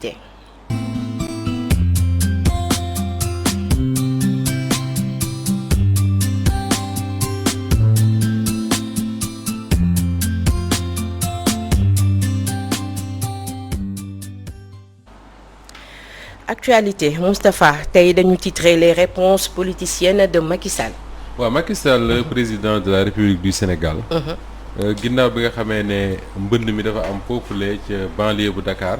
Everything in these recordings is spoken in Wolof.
te actualité Moustapha tey dañu titré les réponses politiciennes de Macky Sall. waaw Macky Sall président de la République du Sénégal. ginnaaw bi nga xamee ne mbënd mi dafa am foofule ca banlieue bu Dakar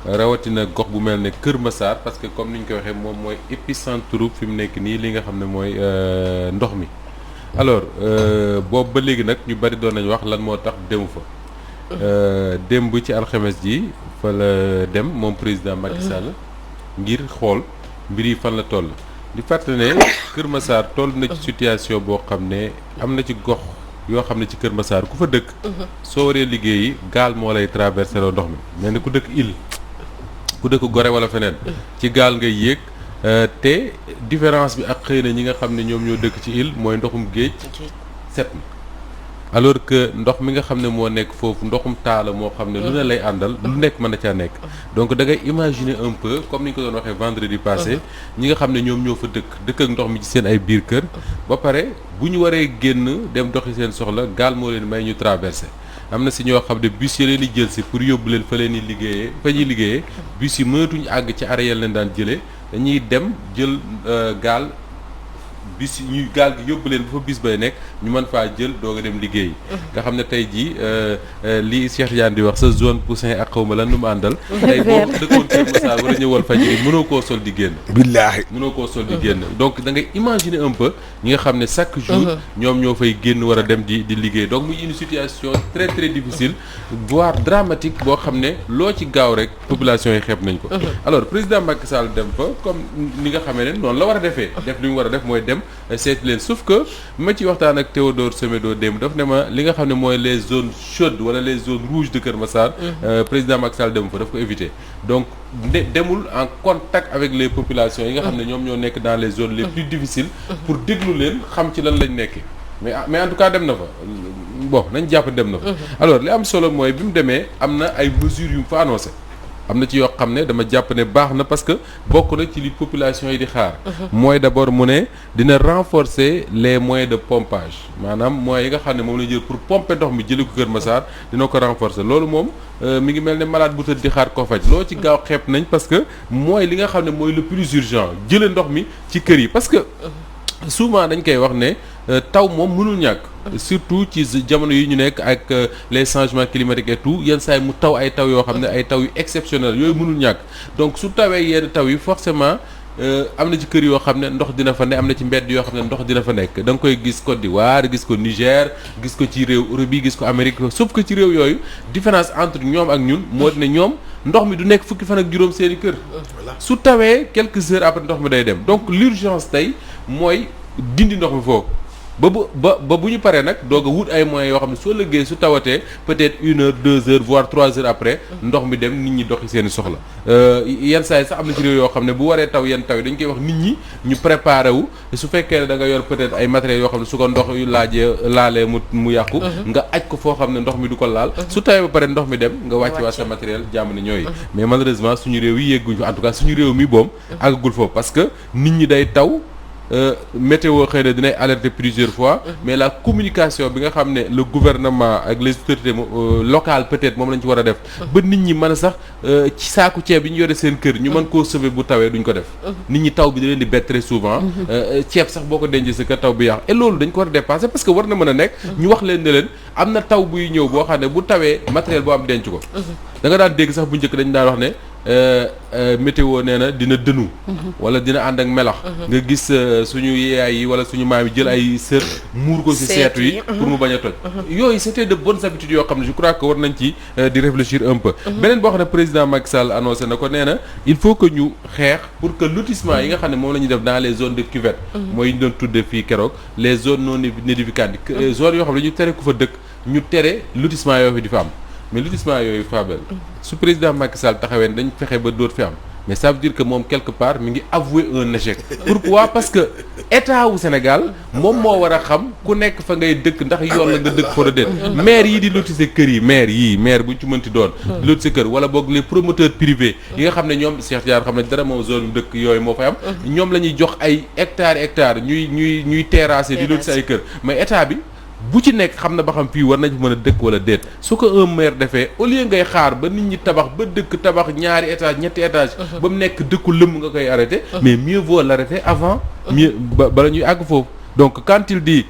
rawatina gox bu mel ne Kër Massar parce que comme ni ñu ko waxee moom mooy épicentre fi mu nekk nii li nga xam ne mooy ndox mi. alors boobu ba léegi nag ñu bari doon nañu wax lan moo tax demu fa. démb ci alxames ji fa la dem moom président Macky Sall. ngir xool mbir yi fan la toll. di fàttali ne Kër Massar toll na ci situation boo xam ne am na ci gox yoo xam ne ci Kër Massar ku fa dëkk. soo waree liggéeyi gaal moo lay traversé loo ndox mi mel ni ku dëkk île ku dëkk Gorée wala feneen. ci gaal ngay yéeg te différence bi ak xëy na ñi nga xam ne ñoom ñoo dëkk ci île mooy ndoxum géej set na alors que ndox mi nga xam ne moo nekk foofu ndoxum taala moo xam ne lu ne lay àndal lu nekk mën na caa nekk donc da ngay imaginer un peu comme ni ñu ko doon waxee vendredi passé ñi nga xam ne ñoom ñoo fa dëkk ak ndox mi ci seen ay biir kër ba pare bu ñu waree génn dem doxi seen soxla gaal moo leen may ñu traversé am na si ñoo xam ne bus yi leen di jël si pour yóbbu leen fa leen di liggéeyee fa ñuy liggéeyee bus yi mënatuñu àgg ci arrêt leen daan jëlee dañuy dem jël gaal bis ñuy gaal gi yóbbu leen ba fa bis bay nekk ñu mën faa jël doog a dem liggéey nga xam ne tey jii li Cheikh Tidiane di wax sa zone poussin ak xaw ma lan nu mu àndal tey boo dëkkoon Kër Massar wala ñëwal fajiri mënoo koo sol di génn billaahi mënoo koo sol di génn donc da ngay imaginer un peu ñi nga xam ne chaque jour ñoom ñoo fay génn war a dem di liggéey donc muy une situation très très difficile voire dramatique boo xam ne loo ci gaaw rek population yi xeeb nañ ko alors président Macky Sall dem fa comme ni nga xamee ne noonu la war a defee def li mu war a def mooy dem seeti leen sauf que ma ci waxtaan ak Théodore Semedo démb daf ne ma li nga xam ne mooy les zones chaudes wala les zones rouges de Kër Massar président Macky Sall dem fa daf ko éviter donc demul en contact avec les populations yi nga xam ne ñoom ñoo nekk dans les zones les plus difficiles pour déglu leen xam ci lan lañ nekkee mais en tout cas dem na fa bon nañ jàpp dem na fa alors li am solo mooy bi mu demee am na ay mesures yu mu fa annoncé am na ci yoo xam ne dama jàpp ne baax na parce que bokk na ci li population yi di xaar mooy d'abord mu ne dina renforcer les moyens de pompage maanaam moyens yi nga xam ne moom la jël pour pomper ndox mi jëli ko Kër Massar dina ko renforcer loolu moom mi ngi mel ne malade bu tëdd di xaar koo faj loo ci gaaw xeeb nañ parce que mooy li nga xam ne mooy le plus urgent jële ndox mi ci kër yi parce que souvent dañ koy wax ne taw moom mënul ñàkk surtout ci jamono yi ñu nekk ak les changements climatiques et tout yenn saa yi mu taw ay taw yoo xam ne ay taw yu exceptionnel yooyu mënul ñàkk donc su tawee yenn taw yi forcément am na ci kër yoo xam ne ndox dina fa ne am na ci mbedd yoo xam ne ndox dina fa nekk da nga koy gis Côte d'Ivoire gis ko Niger gis ko ci réew Europe yi gis ko Amérique sauf que ci réew yooyu différence entre ñoom ak ñun moo di ne ñoom ndox mi du nekk fukki fan ak juróom seeni kër su tawee quelques heures après ndox mi day dem donc l'urgence tey mooy dindi ndox mi foofu ba bu ñu paree nag doog a wut ay moyens yoo xam ne soo liggéey su tawatee peut-être 1 heure 2 heures voire 3 heures après ndox mi dem nit ñi doxi seen i soxla yenn saa yi sax am na ci réew yoo xam ne bu waree taw yenn taw yi dañ koy wax nit ñi ñu préparé wu su fekkee ne da nga yor peut-être ay matériels yoo xam ne su ko ndox yu laalee mu yàqu nga aj ko foo xam ne ndox mi du ko laal su tawee ba pare ndox mi dem nga wàcc waa sa matériel jàmm ne ñooyu mais malheureusement suñu réew yi yegguñu en tout cas suñu réew mi boom àggagul foofu parce que nit ñi day taw météo xëy na dinay alerter plusieurs fois mais la communication bi nga xam ne le gouvernement ak les autorités locales peut-être moom lañ ci war a def ba nit ñi mën a sax ci saaku ceeb bi ñu yore seen kër ñu mën koo sauver bu tawee duñ ko def nit ñi taw bi da leen di bett très souvent ceeb sax boo ko dencee sa kër taw bi yàqu et loolu dañ ko war a dépasser parce que war na mën a nekk ñu wax leen ne leen am na taw buy ñëw boo xam ne bu tawee matériel boo am denc ko da nga daan dégg sax bu njëkk dañ daan wax ne météo nee na dina dënu wala dina ànd ak melax nga gis suñu yaay yi wala suñu maam yi jël ay sër muur ko ci seetu yi pour mu bañ a toj yooyu c'était de bonnes habitudes yoo xam ne je crois que war nañ ci di réfléchir un peu beneen boo xam ne président Macky Sall annoncé na ko nee na il faut que ñu xeex pour que lotissement yi nga xam ne moom la ñuy def dans les zones de cuvette mooy yi ñu doon tudde fii keroog les zones non aedificantes zones yoo xam ne ñu tere ku fa dëkk ñu tere lotissement yoo fi di fa am mais lotissement yooyu Fabel su président Macky Sall taxawee dañ fexe ba dóot fi am mais ça veut dire que moom quelque part mi ngi avouer un échec. Pourquoi? Parce que état wu Sénégal moom moo war a xam ku nekk fa ngay dëkk ndax yoon la nga dëkk fa la déet. maire yi di lotisser kër yi maire bu ñu ci mënti doon. di lotisser kër wala boog les promoteurs privés. yi nga xam ne ñoom Cheikh Diar xam ne dara moom zone yu dëkk yooyu moo fay am. ñoom la ñuy jox ay hectares ñuy terrasser di lotisser ay kër mais état bi. bu ci nekk xam na ba xam fii war nañ mën a dëkk wala déet su ko un maire defee au lieu ngay xaar ba nit ñi tabax ba dëkk tabax ñaari étage ñetti étage ba mu nekk dëkku lëmm nga koy arrêter mais mieux vaut l'arrêter avant mieux bala ñuy àgg foofu donc quand il dit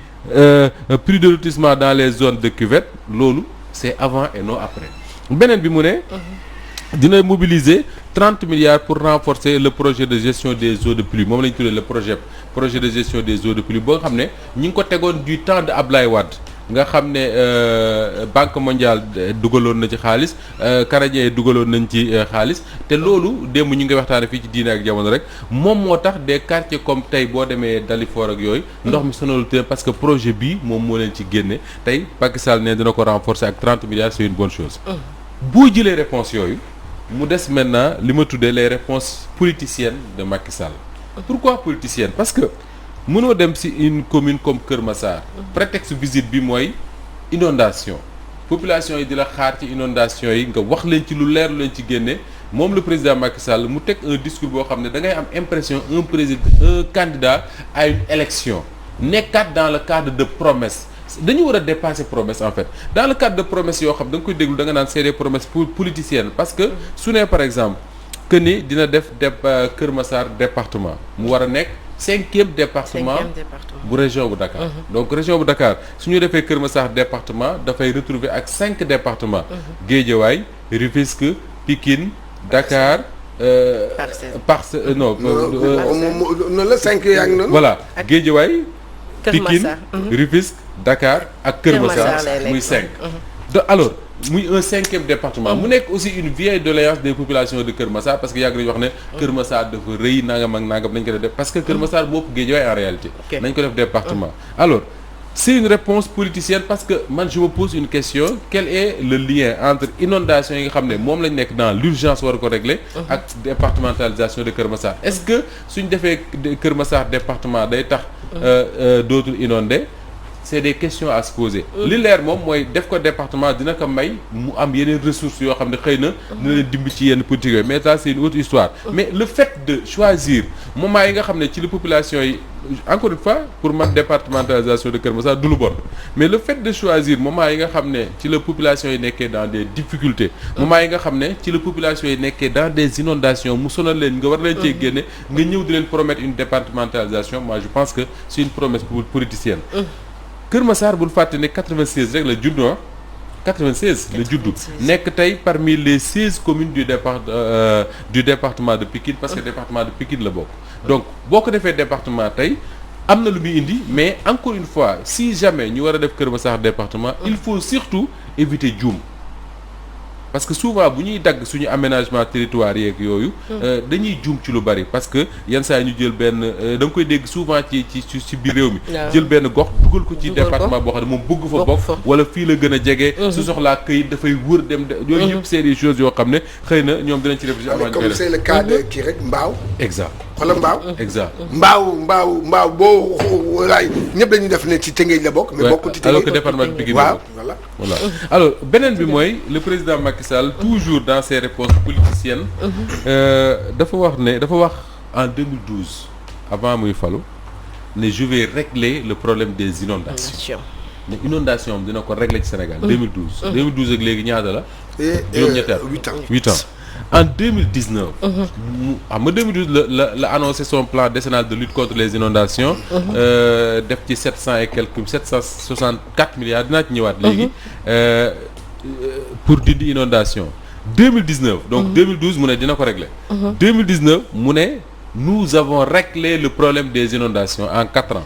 prix de lotissement dans les zones de cuvette loolu c'est avant et non après beneen bi mu ne dina mobiliser 30 milliards pour renforcer le projet de gestion des eaux de pluie moom la ñu tuddee le projet de gestion des eaux de pluie boo nga xam ne ñi ngi ko tegoon du temps de Ablaye Wade nga xam ne Banque mondiale dugaloon na ci xaalis canadiens yi dugaloon nañ ci xaalis te loolu démb ñu ngi waxtaane fii ci Diine ak Jamono rek moom moo tax des quartiers comme tey boo demee Dalifort ak yooyu ndox mi sonalu te parce que projet bii moom moo leen ci génne tey Macky Sall ne dina ko renforcer ak 30 milliards c'est une bonne chose boo jëlee réponse yooyu mu des maintenant li ma tuddee les réponses politiciennes de Macky Sall. Pourquoi politicienne? Parce que mënoo dem ci une commune comme Kër Massar. prétexte visite bi mooy inondation population yi di la xaar ci inondation yi nga wax leen ci lu leer lu leen ci génne moom le président Macky Sall mu teg un discours boo xam ne da ngay am impression un candidat à une élection nekkaat dans le cadre de promesse. dañu war a dépasser promesse en fait dans le cadre de promesse yoo xam da nga koy déglu da nga naan c'est des promesses politiciennes parce que su ne par exemple que ni dina def Kër Massar département mu war a nekk cinquième département bu région bu Dakar donc région bu Dakar su ñu defee Kër Massar département dafay retrouver ak 5 départements Guédiawaye Rufisque Pikine Dakar non la 5 yaa ngi noonu voilà Guédiawaye Pikine Rufisque Dakar ak Kër Massar muy 5 alors muy un 5e département mu nekk aussi une vieille doléance des populations de Kër Massar parce que yàgg nañu wax ne Kër Massar dafa rëy nangam ak nangam nañ ko def parce que Kër Massar moo ëpp Guédiawaye en réalité nañ ko def département alors c'est une réponse politicienne parce que man je me pose une question quel est le lien entre inondation yi nga xam ne moom lañ nekk dans l'urgence war ko régler ak départementalisation de Kër Massar est-ce que suñ defee Kër Massar département day tax dootul inondé c'est des questions à se poser li leer moom mooy def ko département dina ko may mu am yeneen ressources yoo xam ne xëy na dina leen dimbi ci yenn politique yooyu mais ça c'est une autre histoire mais le fait de choisir moment yi nga xam ne ci la population yi encore une fois pour man départementalisation de Kër Massar du lu bon mais le fait de choisir moment yi nga xam ne ci la population yi nekkee dans des difficultés moment yi nga xam ne ci la population yi nekkee dans des inondations mu sonal leen nga war leen cee génne nga ñëw di leen promettre une départementalisation moi je pense que c'est une promesse politicienne Kër Massar bul fàtte ne 96 rek la juddu 96 la juddu nekk tey parmi les 16 communes du département de Pikine parce que département de Pikine la bokk donc boo ko defee département tey am na lu muy indi mais encore une fois si jamais ñu war a def Kër Massar département il faut surtout éviter juum parce que souvent bu ñuy dagg suñu aménagement territoire yeeg yooyu dañuy juum ci lu bari parce que yenn saa yi ñu jël benn da nga koy dégg souvent ci biir réew mi jël benn gox dugal ko ci département boo xam ne moom bëgg fa bokk wala fii la gën a jege su soxlaa këyit dafay wër dem yooyu yëpp c'est des choses yoo xam ne xëy na ñoom dinañ ci réfléchir avant comme c'est le cas de kii rek mbaaw exact xoolal mbaaw exact mbaaw boo walaay ñëpp dañuy def ne ci Tëngéej la bokk mais bokk ci Tëngéej alors que département de Pikine waaw voilà alors beneen bi mooy le président Macky Sall toujours dans ses réponses politiciennes dafa wax en 2012 avant muy falu ne je vais régler le problème des inondations ne inondation am dina ko régler ci Sénégal 2012 ak léegi ñaata la juróom-ñetti at 8 ans en 2019 xam nga 2012 la annoncé son plan décennal de lutte contre les inondations def ci 764 milliards dinaa ci ñëwaat léegi pour dindi inondation 2019 donc 2012 mu ne dina ko régler 2019 mu ne nous avons réglé le problème des inondations en 4 ans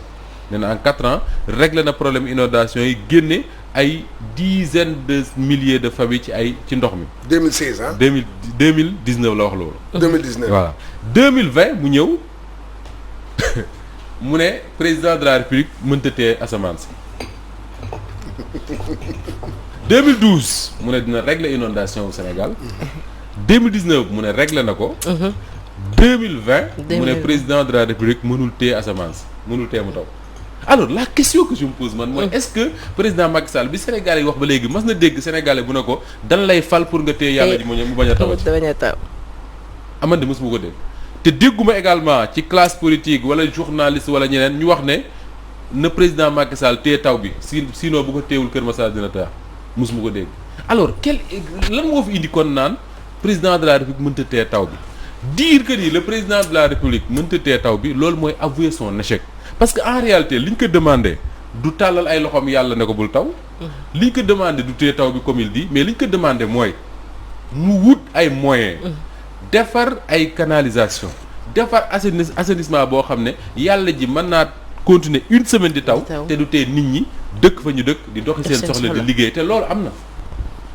nee na en 4 ans réglé na problème inondation yi génne ay dizaines de milliers de familles ci ndox mi 2016 ah 2019 la wax loolu 2019 voilà 2020 mu ñëw mu ne président de la République mënta tee asamaan si 2012 mu ne dina régler inondation au Sénégal 2019 mu ne régler na ko 2020 mu ne président de la république mënul téye asamaan si mënul téye mu taw. alors la question que je me pose man mooy est-ce que président Macky Sall bi Sénégalais yi wax ba léegi mas na dégg Sénégalais bu ne ko dan lay fal pour nga téye yàlla ji mu bañ a taw amande mos mu ko dégg te dégguma également ci classe politique wala journaliste wala ñeneen ñu wax ne na président Macky Sall téye taw bi sinon bu ko téewul Kër Massar dina taa mos mu ko dégg alors lan moo fi indi kon naan président de la république mënta téye taw bi dire que ni le président de la république mënta téye taw bi loolu mooy avouer son échec parce que en réalité li ñu ko demandé du tàllal ay loxoom yàlla ne ko bul taw li ñu ko demandé du téye taw bi comme il dit mais li ñu ko demandé mooy mu wut ay moyens defar ay canalisation defar assainissement boo xam ne yàlla ji mën naa continuer une semaine di taw te du tee nit ñi dëkk fa ñu dëkk di doxi seen soxla di liggéey te loolu am na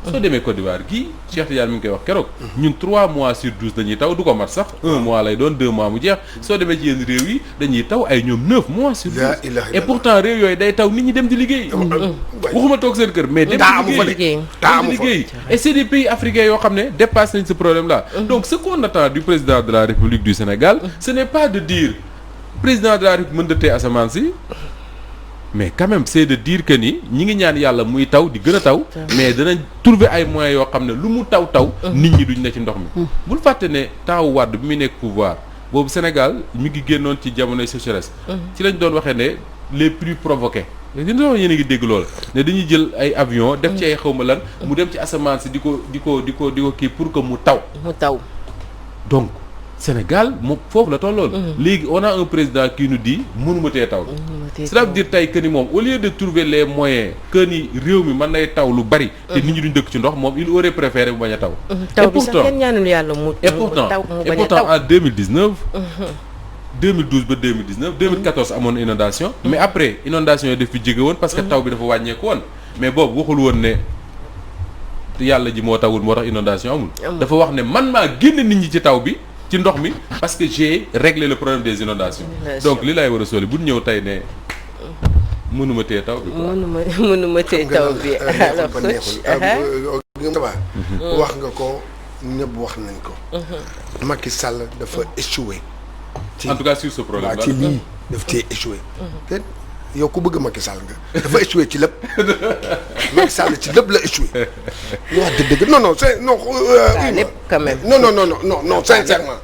soo demee Côte d'Ivoire gii Cheikh Tidiane mi ngi koy wax keroog ñun 3 mois sur 12 dañuy taw du ko mat sax 1 mois lay doon 2 mois mu jeex soo demee ci yenn réew yi dañuy taw ay ñoom 9 mois sur 12 et pourtant réew yooyu day taw nit ñi dem di liggéey waxuma toog seen kër mais dem di liggéey et c'est des pays africains yoo xam ne dépassé nañ ce problème là donc ce qu'on attend du président de la République du Sénégal ce n'est pas de dire président de la République mën da tee asamaan si mais quand même c'est de dire que ni ñi ngi ñaan yàlla muy taw di gën a taw mais danañ trouver ay moyens yoo xam ne lu mu taw nit ñi duñ ne ci ndox mi bul fàtte ne temps Wade bi muy nekk pouvoir boobu Sénégal mi ngi génnoon ci jamonoy sécheresse ci lañ doon waxee ne les pluies provoquées dina yéen a ngi dégg loolu ne dañuy jël ay avion def ci ay xawma lan mu dem ci asamaan si di ko kii pour que mu taw donc Sénégal moom foofu la tollool léegi on a un président qui nous dit mënuma tee taw cela veut dire tey que ni moom au lieu de trouver les moyens que ni réew mi mën nay taw lu bari te nit ñi duñ dëkk ci ndox moom il aurait préféré mu bañ a taw taw bi sax kenn ñaanul yàlla mu taw et pourtant en 2019 2012 ba 2019 2014 amoon inondation mais après inondation yi daf fi jóge woon parce que taw bi dafa wàññeeku woon mais boobu waxul woon ne yàlla ji moo tawul moo tax inondation amul dafa wax ne man maa génne nit ñi ci taw bi ci ndox mi parce que j'ai réglé le problème des inondations donc li laay war a sóoli bu ñëw tey ne mënuma tee taw bi mënuma tee taw bi alors wax nga ko ñëpp wax nañ ko Macky Sall dafa échoué en tout cas sur ce problème là ci lii daf cee échoué te yow ku bëgg Macky Sall nga dafa échoué ci lépp Macky Sall ci lépp la échoué ñu wax dëgg non c'est non lépp quand même non sincèrement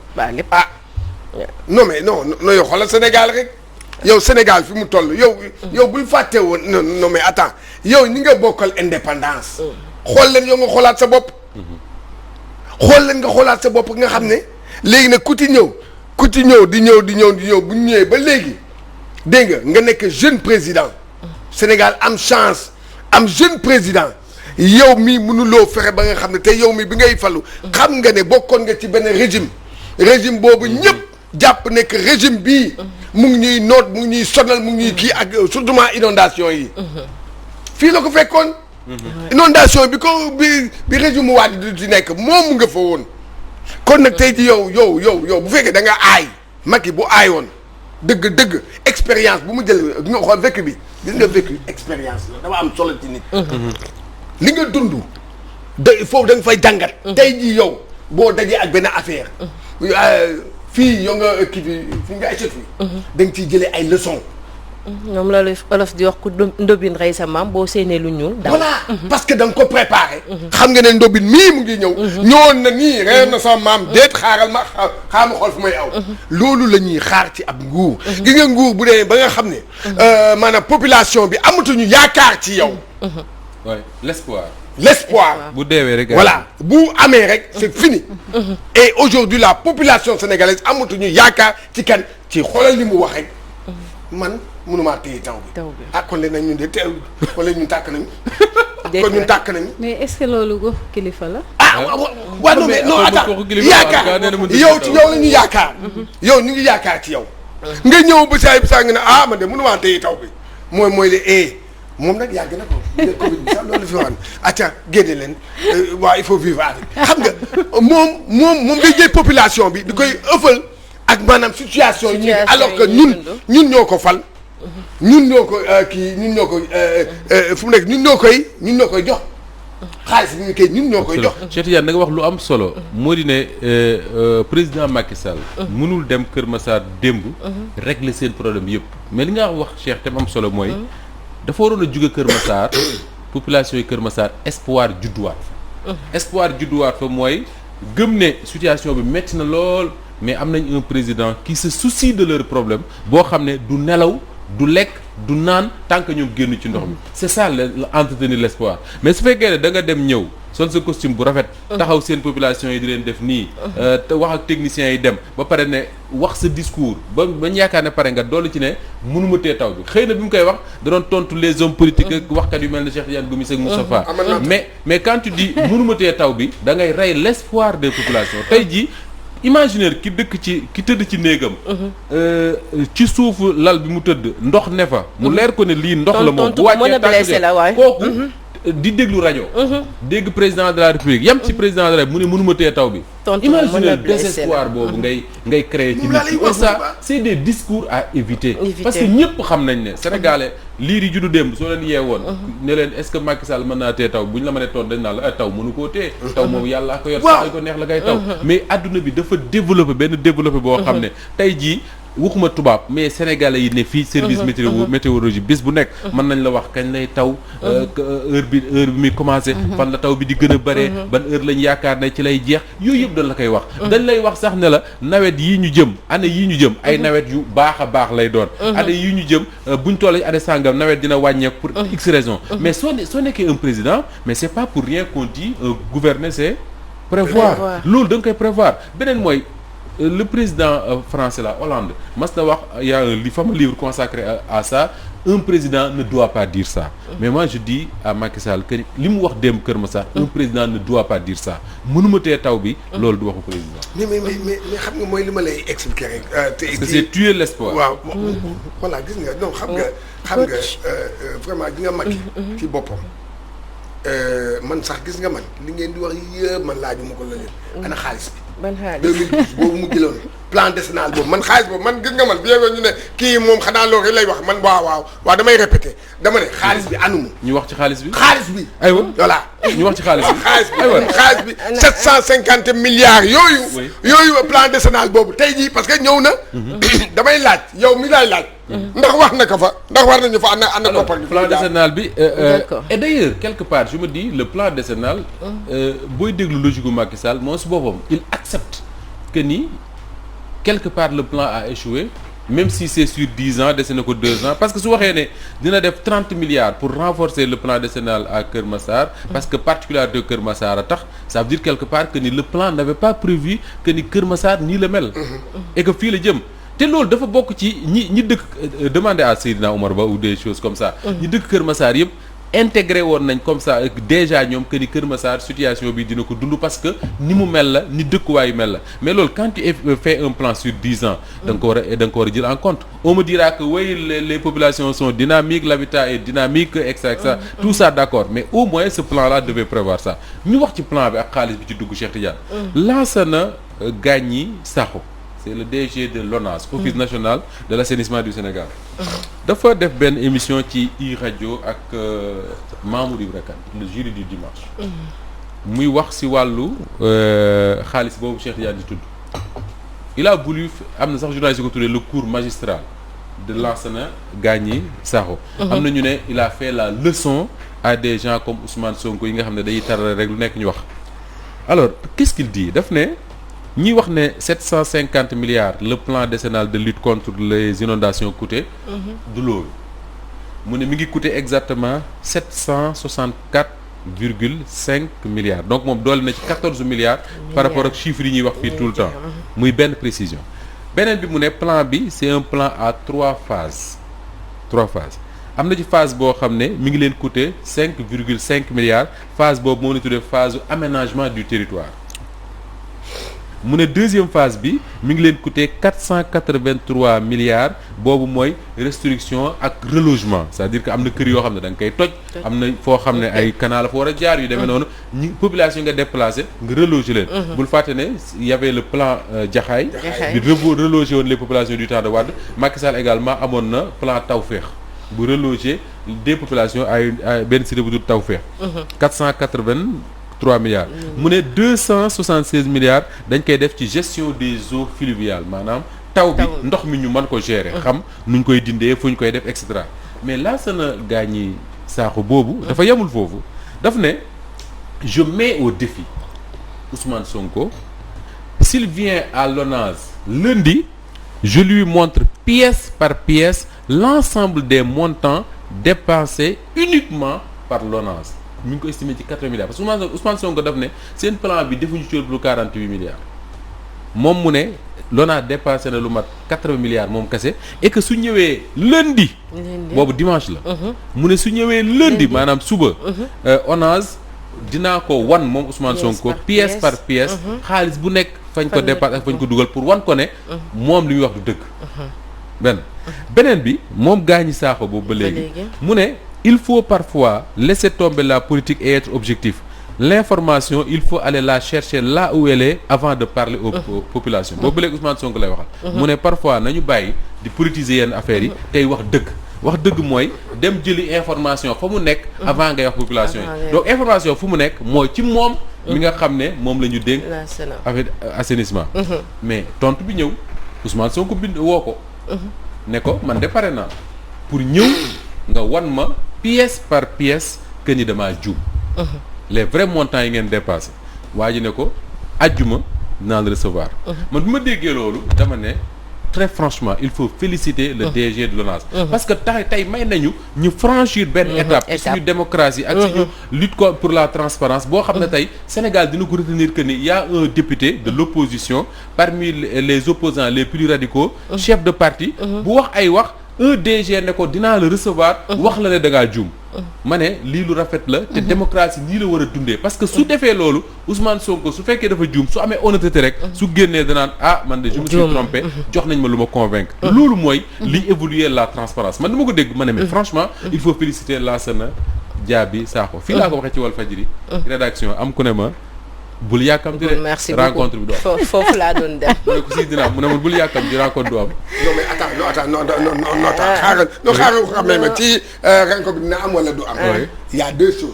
non mais non yow xoolal Sénégal rek yow Sénégal fi mu toll yow buy fàtte woon non mais attends yow ñi nga bokkal indépendance xool leen yow nga xoolaat sa bopp nga xam ne léegi nag ku ci ñëw di ñëw bu ñu ñëwee ba léegi dégg nga nekk jeune président Sénégal am chance am jeune président yow mii mënuloo fexe ba nga xam ne tey yow mii bi ngay falu xam nga ne bokkoon nga ci benn régime boobu ñëpp jàpp ne que régime bii mu ngi ñuy noot mu ngi ñuy sonal mu ngi ñuy kii ak surtout inondation yi fii la ko fekkoon inondation bi régime Wade di ci nekk moom mu nga fa woon kon nag tey ji yow bu fekkee da nga aay Macky bu aay woon dëgg expérience bu mu jël ñoo xool vécu bi gis nga vécu expérience la dafa am solo ci nit li nga dund foofu da nga fay jàngat tey jii yow boo dajee ak benn affaire fii yow nga kii bi fi nga échec fi da nga ciy jëlee ay leçons ñoom la olof di wax ku ndobin rey sa maam boo séenee lu ñuul voilà parce que da nga ko préparé xam nga ne ndobin mii mu ngi ñëwoon na nii rey na sa maam déet xaaral ma xool fu may aw loolu la ñuy xaar ci ab nguur gi nga nguur bu dee ba nga xam ne maanaam population bi amatuñu yaakaar ci yow ouais l'espoir bu deewee rek voilà bu amee rek c'est fini et aujourd'hui la population sénégalaise amatuñu yaakaar ci kan ci xoolal li mu wax rek man mënumaa téye taw bi kon de nañ ñun de teew wala ñun tàkk nañu kon ñun tàkk nañu mais est-ce que loolu gox kilifa la waaw non mais non attends yaakaar yow ci yow la ñu yaakaar yow ñu ngi yaakaar ci yow nga ñëw ba saa nga ne man de mënumaa téye taw bi mooy le moom nag yàgg na ko Covid bi sax loolu fi wax acca génne leen il faut vivre avec xam nga moom ngay jël population bi di koy ëffal ak maanaam situation yi alors que ñun ñoo ko fal ñun ñoo ko kii ñun ñoo ko fu mu nekk ñun ñoo koy jox xaalis bi ñu koy ñun ñoo koy jox. Cheikh Tidiane da nga wax lu am solo. moo di ne président Macky Sall. mënul dem Kër Massar démb. régler seen problème yëpp mais li nga wax Cheikh te mu am solo mooy. dafa waroon a jóge Kër Massar population yi Kër Massar espoir judduwaat fa. espoir judduwaat fa mooy gëm ne situation bi métti na lool mais am nañ un président qui se soucie de leurs problèmes boo xam ne du nelaw du lekk du naan tant que ñoom génn ci ndox mi. c'est ça entretenir l'espoir mais su fekkee ne da nga dem ñëw sol sa costume bu rafet. taxaw seen population yi di leen def nii. te wax ak techniciens yi dem ba pare ne wax sa discours bañ yaakaar ne pare nga dolli ci ne mënuma tee taw bi xëy na bi mu koy wax da doon tontu les hommes politiques ak waxkat yu mel ne Cheikh Tidiane Gomis ak Moustapha. mais quand tu dis mënuma tee taw bi da ngay rey l'espoir des populations tey jii. imaginaire ki tëdd ci néegam. ci suufu lal bi mu tëdd ndox ne fa. mu leer ko ne lii ndox la moom. bu wàccee tànk kooku di déglu rajo. dégg président de la république yam ci président de la république mu ne mënuma tee taw bi. imaginaire désespoir boobu ngay créer ci nit et ça c'est des discours à éviter. parce que ñëpp xam nañ ne sénégalais lii di juddu démb soo leen yeewoon. ne leen est-ce que Macky Sall mën naa tee taw bu ñu la mënee toon dañ naan la taw mënu koo tee. taw moom yàlla ko yor saa ko neex la ngay taw. mais adduna bi dafa développé boo xam ne tey jii. waxuma tubaab mais sénégalais yi ne fii service météorologie bis bu nekk mën nañ la wax kañ lay taw heure bi muy commencé fan la taw bi di gën a bëree ban heure lañ yaakaar ne ci lay jeex yooyu yëpp dañ la koy wax dañ lay wax sax ne la nawet yii ñu jëm année yii ñu jëm ay nawet yu baax a baax lay doon année yii ñu jëm buñ tollee année sàngam nawet dina wàññeeku pour x raison mais soo nekkee un président mais c'est pas pour rien qu'on dit gouverner c'est prévoir loolu da nga koy prévoir beneen mooy le président français là Hollande mas na wax il y a un fameux livre consacré à ça un président ne doit pas dire ça mais moi je dis à Macky Sall que li mu wax démb Kër Massar un président ne doit pas dire ça mënuma tee taw bi loolu du waxu président mais xam nga mooy li ma lay expliquer rek parce que c'est tuer l'espoir waaw voilà gis nga non xam nga vraiment gi nga Macky ci boppam man sax gis nga man li ngeen di wax yëpp man laajuma ko la leen ana xaalis bi ban xaalis 2012 boobu mu jëloon plan décennal boobu man xaalis boobu man gis nga man bi ñu ne kii moom xanaa loolu lay wax man waaw damay répéter dama ne xaalis bi anumu. ñu wax ci xaalis bi. xaalis bi. aywa voilà. ñu wax ci xaalis bi. xaalis bi 750 milliards yooyu. yooyu plan décennal boobu tey jii parce que ñëw na. damay laaj yow mi laay laaj. ndax wax na ko fa ndax war nañu fa ànd koppar plan décennal bi. et d'ailleurs quelque part je me dis le plan décennal. booy déglu logique gu Macky Sall moom si boppam il accepte que ni quelque part le plan a échoué même si c'est sur 10 ans dese na ko 2 ans parce que su waxee ne dina def 30 milliards pour renforcer le plan décennal à Kër Massar. parce que particularité Kër Massar a tax ça veut dire quelque part que ni le plan n'avait pas prévu que ni Kër Massar nii la mel. et que fii la jëm. te loolu dafa bokk ci ñi dëkk demander à Seydina Omar Ba ou des choses comme ça. ñi dëkk Kër Massar yëpp intégré woon nañ comme ça déjà ñoom que ni Kër Massar situation bi dina ko dund parce que ni mu mel la ni dëkkuwaay mel la mais loolu quand tu fais un plan sur 10 ans. da nga ko war a jël en compte. on me dira que oui les populations sont dynamiques l'habitat est dynamique et cetera tout ça d'accord mais au moins ce plan là devait prévoir ça ñu wax ci plan bi ak xaalis bi ci dugg Cheikh Tidiane. lancé na Gagny Sakho. c'est le DG de l'ONAS Office national de l'assainissement du Sénégal dafa def benn émission ci iRadio ak Mamour Ibra Kane le jury du dimanche muy wax ci wàllu xaalis boobu Cheikh Tidiane di tudd il a voulu am na sax journaliste ko tuddee le cours magistral de Lansana Gagny Sakho am na ñu ne il a fait la leçon à des gens comme Ousmane Sonko yi nga xam ne day taral rek lu nekk ñu wax alors qu'est-ce qu'il dit daf ne ñi wax ne 750 milliards le plan décennal de lutte contre les inondations coûté du loolu mu ne mi ngi coûté exactement 764,5 milliards donc moom doole na ci 14 milliards par rapport ak chiffres yi ñuy wax fii tout le temps muy benn précision beneen bi mu ne plan bi c'est un plan à 3 phases am na ci phase boo xam ne mi ngi leen coûté 5,5 milliards phase boobu moo ñu tuddee phase aménagement du territoire mu ne deuxième phase bi mi ngi leen coûté 483 milliards boobu mooy restriction ak relogement c'est-à-dire que am na kër yoo xam ne da nga koy toj am na foo xam ne ay canal la fa war a jaar yu demee noonu ñi population nga déplacé nga reloger leen bul fàtte ne y avait le plan Jaxaay bi reloger woon les populations du temps de Wade Macky Sall également amoon na plan Tawfekh bu reloger des populations à benn cité bu dul Tawfekh. 483 milliards. mu ne 276 milliards dañ koy def ci gestion des eaux fluviales maanaam taw bi ndox mi ñu mën ko gérer. xam nuñ koy dindee fu ñu koy def et cetera mais Lassana Gagny Sakho boobu. dafa yemul foofu daf ne je mets au défi Ousmane Sonko s'il vient à l'ONAS lundi je lui montre pièce par pièce l'ensemble des montants dépensés uniquement par l'ONAS ñu ngi ko estimé ci 80 milliards parce que Ousmane Sonko daf ne seen plan bi defuñu ci lu 48 milliards moom mu ne l'ONAS dépassé na lu mat 80 milliards moom kese et que su ñëwee lundi boobu dimanche la mu ne su ñëwee lundi maanaam suba ONAS dinaa ko wan moom Ousmane Sonko pièce par pièce xaalis bu nekk fañ ko dépassé ak fañ ko dugal pour wan ko ne moom li muy wax du dëgg beneen bi moom Gagny Sakho boobu ba léegi mu ne il faut parfois laisser tomber la politique et être objectif l'information il faut aller la chercher là où elle est avant de parler aux populations boobu ba léegi Ousmane Sonko lay waxal mu ne parfois nañu bàyyi di politiser yenn affaires yi tey wax dëgg mooy dem jëli information fa mu nekk avant ngay wax population yi donc information fu mu nekk mooy ci moom mi nga xam ne moom la ñu dénk affaire assainissement mais tontu bi ñëw Ousmane Sonko bind woo ko ne ko man de pare naa pour ñëw nga wan ma pièce par pièce que ni damaa juum les vrais montants yi ngeen dépassé waa ji ne ko ajjuma dinaa la recevoir man bi ma déggee loolu dama ne très franchement il faut féliciter le DG de l'ONAS parce que tey may nañu ñu franchir benn étape ci suñu démocratie ak suñu lutte pour la transparence boo xam ne tey Sénégal dina ko retenir que ni y a un député de l'opposition parmi les opposants les plus radicaux chef de parti bu wax ay wax un DG ne ko dinaa la recevoir wax la ne da ngaa juum ma ne lii lu rafet la te démocratie nii la war a dundee parce que su defee loolu Ousmane Sonko su fekkee dafa juum su amee honnêteté rek su génnee danaan man de je me suis trompé jox nañ ma lu ma convaincre loolu mooy li évoluer la transparence man dama ko dégg ma ne mais franchement il faut féliciter Lassana Gagny Sakho fii laa ko waxee ci Walfadjri rédaction am ku ne ma bul yàkkam di rencontre bi du am foofu laa doon dem mu ne ko si dina am mu ne ma bul yàkkam di rencontre du am non mais attends xaaral xam ne ma ci rencontre bi dina am wala du am il y a deux choses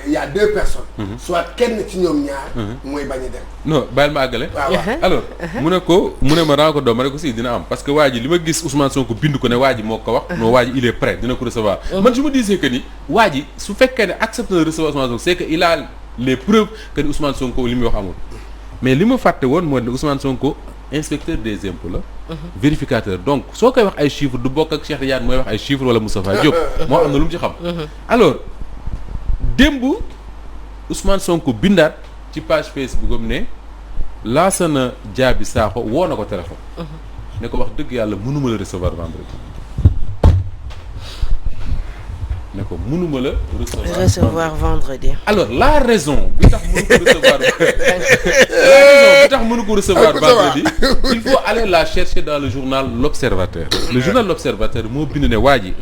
il y a deux personnes soit kenn ci ñoom ñaar mooy bañ a dem non bàyyil ma àggale alors mu ne ma rencontre du am ma ne ko si dina am parce que waa ji li ma gis Ousmane Sonko bind ko ne waa ji moo ko wax non waa ji il est prêt dina ko recevoir man je me disais que ni waa ji su fekkee ne accepte na recevoir Ousmane Sonko c'est que il a les preuves que ni Ousmane Sonko li muy wax amul mais li ma fàtte woon mooy ne Ousmane Sonko inspecteur des impôts la vérificateur donc soo koy wax ay chiffres du bokk ak Cheikh Tidiane mooy wax ay chiffres wala Moustapha Diop moo am na lu mu ci xam alors démb Ousmane Sonko bindaat ci page Facebook am ne Lassana Gagny Sakho woo na ko téléphone ne ko wax dëgg yàlla mënuma la recevoir vendredi ne ko mënuma la recevoir vendredi. alors la raison bi tax mënu ko recevoir vendredi il faut aller la chercher dans le journal L'Observateur le journal L'Observateur moo bind ne waa ji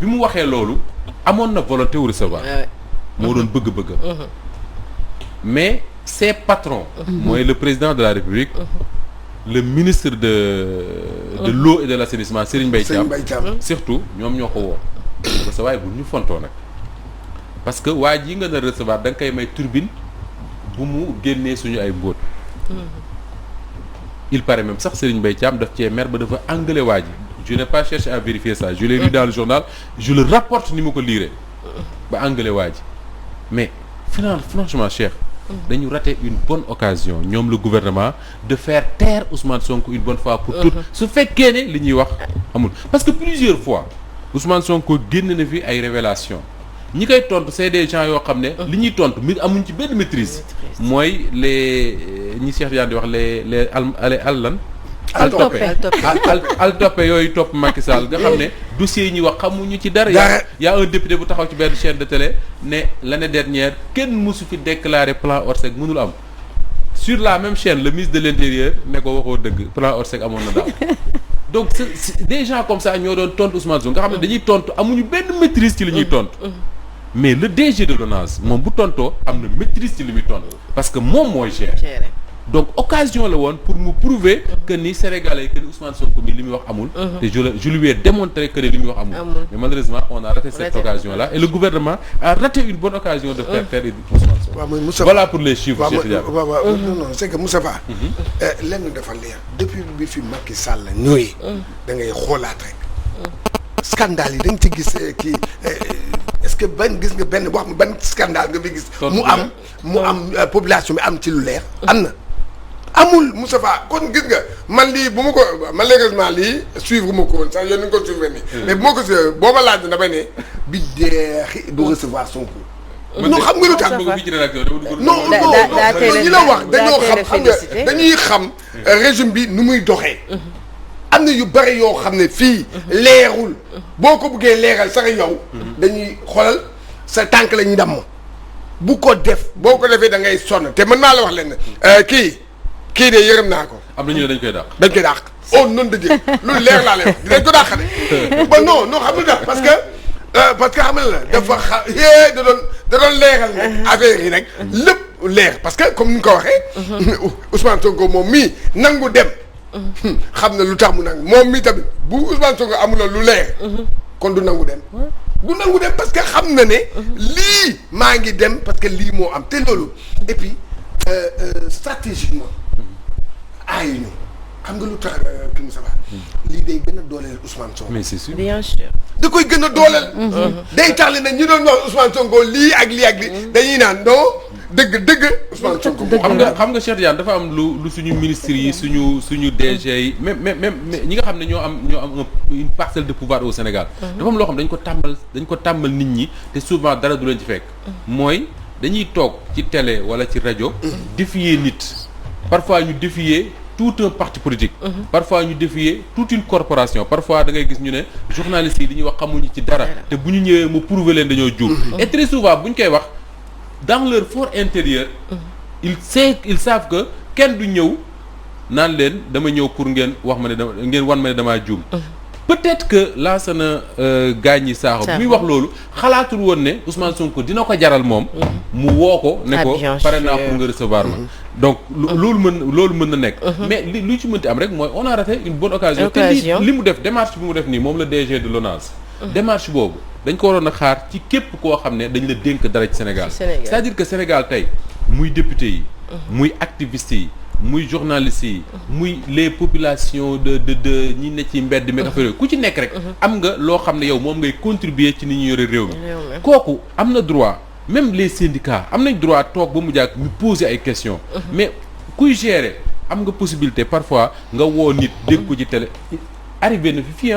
bi mu waxee loolu amoon na volonté wu recevoir moo doon bëgg-bëgg mais ses patrons mooy le président de la République le ministre de l'eau et de l'assainissement Serigne Mbaye Thiam surtout ñoom ñoo ko woo parce que waaye bu ñu fontoo nag parce que waa ji nga na recevoir da nga koy may turbine bu mu génnee suñu ay mbóot il paraît même sax Serigne Mbaye Thiam daf cee mer ba dafa anglais waa ji je n'ai pas cherché à vérifier ça je l'ai lu dans le journal je le rapporte ni ma ko liiree ba anglais waa ji mais franchement Cheikh dañu raté une bonne occasion ñoom le gouvernement de faire taire Ousmane Sonko une bonne fois pour toutes su fekkee ne li ñuy wax amul parce que plusieurs fois Ousmane Sonko génn na fi ay révélations ñi koy tontu c'est des gens yoo xam ne li ñuy tontu mi amuñ ci benn maîtrise mooy les ñi Cheikh Diane di wax les allan al toppe yooyu topp Macky Sall nga xam ne dossiers yi ñuy wax xamuñu ci dara y a un député bu taxaw ci benn chaîne de télé ne l'année dernière kenn mësu fi déclarer plan Orsec mënul am sur la même chaîne le ministre de l'Intérieur ne ko waxoo dëgg plan Orsec amoon na daaw donc c'est des gens comme ça ñoo doon tontu Ousmane Sonko nga xam ne dañuy tontu amuñu benn maîtrise ci li ñuy tontu mais le DG de l'ONAS moom bu tontoo am na maîtrise ci li muy tontu parce que moom mooy gérer donc occasion la woon pour mu prouver que ni Sénégalais que ni Ousmane Sonko mi li muy wax amul. te je lui ai démontré que ni li muy wax amul. mais malheureusement on a raté cette occasion là et le gouvernement a raté une bonne occasion de faire taire Ousmane Sonko. waaw mooy Moussa voilà pour les chiffres. waaw non c'est que Moussa Ba. lenn dafa leer depuis bi fi Macky Sall ñëwee. da ngay xoolaat rek. scandale yi da nga ci gis kii est-ce que gis nga benn boo xam ne ban scandale nga fi gis. mu am population bi am ci lu leer. am na amul Moussa Ba kon gis nga man lii bu ma ko malheureusement lii suivre ma ko woon sax yow ni nga ko suivre nii. mais bu ma ko suivre booba laaj na damay ne bi deexi du recevoir Sonko. non xam nga lu tax non ñi la wax dañoo xam nga dañuy xam régime bi nu muy doxee. am na yu bëri yoo xam ne fii leerul boo ko bëggee leeral sax yow dañuy xoolal sa tànk la ñuy damm bu ko def boo ko defee da ngay sonn te mën naa la wax leen kii de yërëm naa ko. am na ñu ne dañ koy dàq. dañ koy dàq oh noonu da jël lu leer laa lay wax dinañ ko dàq de ba non xam nga parce que xam nga la dafa da doon leeral nag affaire yi rek lépp leer parce que comme ni nga ko waxee Ousmane Sonko moom mii nangu dem xam na lu tax mu nangu moom mii tamit bu Ousmane Sonko amuloon lu leer kon du nangu dem parce que xam na ne lii maa ngi dem parce que lii moo am te loolu et puis stratégiquement aayuñu xam nga lu tax kii Moussa Ba lii day gën a dooleel Ousmane Sonko. mais c'est sûr bien sûr. da koy gën a dooleel. day tax ne ñu doon wax Ousmane Sonko lii ak lii dañuy naan non dëgg Ousmane Sonko. xam nga Cheikh Diane dafa am lu suñu ministres yi suñu DG yi même ñi nga xam ne ñoo am une parcelle de pouvoir au Sénégal. dafa am loo xam dañ ko tàmmal nit ñi te souvent dara du leen ci fekk. mooy dañuy toog ci télé wala ci rajo. défier nit parfois ñu défier tout un parti politique. Parfois ñu défier toute une corporation parfois da ngay gis ñu ne journalistes yi li ñuy wax xamuñu ci dara te bu ñu ñëwee mu prouver leen dañoo juum. et très souvent bu ñu koy wax dans leur fort intérieur. ils savent que kenn du ñëw naan leen dama ñëw pour ngeen wax ma ne ngeen wan ma ne damaa juum. peut-être que Lansana Gagny Sakho bi muy wax loolu xalaatul woon ne Ousmane Sonko dina ko jaral moom. mu woo ko ne ko pare naa pour nga recevoir ma. donc loolu mën na nekk. mais li ci mënti am rek mooy on a raté une bonne occasion. te li mu def démarche bi mu def nii moom la DG de l'ONAS. démarche boobu dañ ko waroon a xaar ci képp koo xam ne dañ la dénk dara ci Sénégal. c'est-à-dire que Sénégal tey muy député yi. muy activiste yi. muy journalistes yi muy les populations de ñi ne ci mbedd mi affaire ku ci nekk rek am nga loo xam ne yow moom ngay contribuer ci ni ñu yore réew mi kooku am na droit même les syndicats am nañ droit toog ba mu jàkk ñu poser ay questions mais kuy gérer am nga possibilité parfois nga woo nit dégg ko ci télé arrivé na fi